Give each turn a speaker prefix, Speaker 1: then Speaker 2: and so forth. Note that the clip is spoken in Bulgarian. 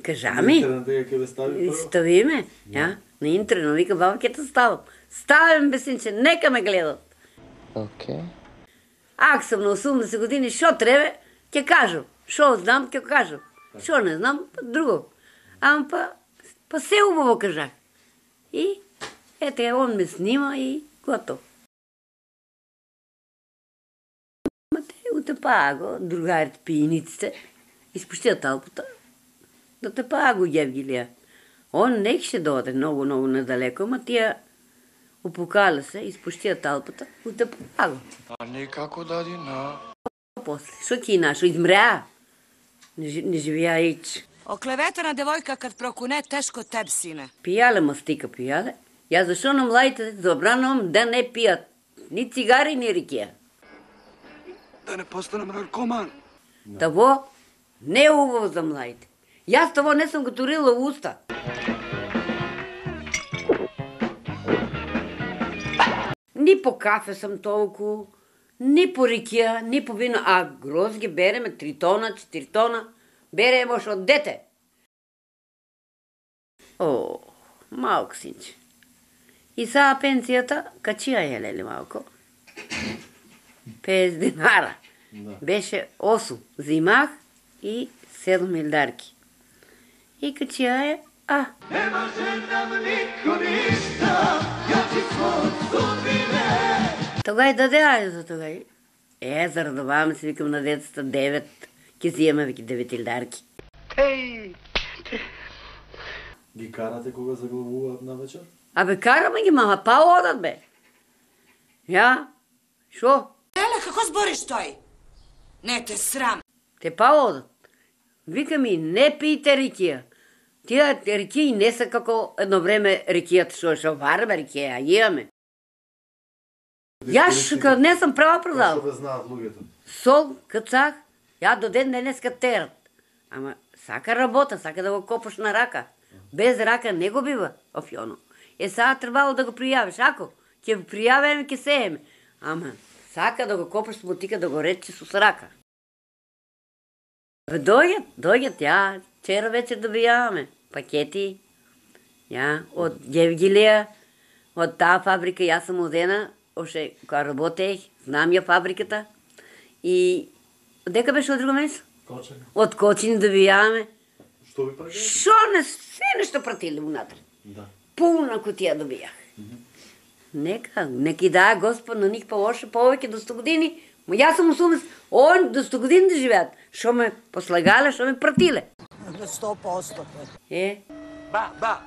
Speaker 1: Кажа ми. Ставиме, ја, на интернет, вика, баба, ќе те ставам. Ставам, бе, синче, нека ме гледат.
Speaker 2: Окей.
Speaker 1: Ако сум на 80 години, шо треба, ќе кажам. Шо знам, ќе кажам. Шо не знам, друго. Ама па се убаво кажах. И, ете, он ме снима и готов. Ма те утепаа го, другарите, пиениците, испуштија талпата, да тепаа го Евгилија. Он нек ще доде много надалеко, ма тия опукала се, испуштија талпата, утепаа го.
Speaker 3: А никако дадина.
Speaker 1: После, шо кина, шо измреа? Не живеа ич.
Speaker 4: Оклеветена девојка кад прокуне, тешко теб, сине.
Speaker 1: Пијале мастика, пијале. Ја зашо на младите забранувам да не пијат ни цигари, ни рикија.
Speaker 3: Да не постанем наркоман.
Speaker 1: Таво не е убаво за младите. Јас таво не сум го турила в уста. Ни по кафе сам толку, ни по рикија, ни по вино, а гроз ги береме 3 тона, 4 тона, береме ош од дете. О, малко синче. И сега пенсијата, качија е, леле, малко. 50 динара. Беше 8 зимах и 7 милдарки. И качија е,
Speaker 5: Не може нам нико ништа, ја ти свод судбине.
Speaker 1: Тогај даде, ајде за тогај. Зарадуваме се, викам на децата 9, ќе зиеме, вики 9 илдарки.
Speaker 6: Ги карате кога заглавуваат на вечер?
Speaker 1: Абе, караме ги, мама, па одат, бе. Ја, шо?
Speaker 4: Еле, како збориш тој? Не те срам.
Speaker 1: Те па одат. Вика ми, не пијте рикија. Тие рикија не се како едно време рикијата шо вараме рикија, а јеме. Јас не сум права продал.
Speaker 6: Што ве знаат луѓето?
Speaker 1: Сол, кацах, ја до ден денеска терат. Ама сака работа, сака да го копаш на рака. Без рака не го бива, офјоно. Сега требало да го пријавиш. Ако ќе го пријавиме, ќе сееме. Ама сака да го копаш с мотика, да го речи с рака. Дојдат, ја, вчера вечер добијаваме пакети, ја, од Евгилија, од таа фабрика, јас сум одена, оше, кога работех, знам ја фабриката, и дека беше од друго место?
Speaker 6: Кочин.
Speaker 1: Од Кочин добијаваме.
Speaker 6: Што ви праќа?
Speaker 1: Шо не, се нешто пратиле унатре.
Speaker 6: Да.
Speaker 1: Пуна кутија добијах. Нека и даа Господ на них повоше повеќе до 100 години, но јас сум 80, он до 100 години да живеат. Шо ме послагале, шо ме пратиле.
Speaker 4: До 100%.
Speaker 1: Е,
Speaker 3: Ба,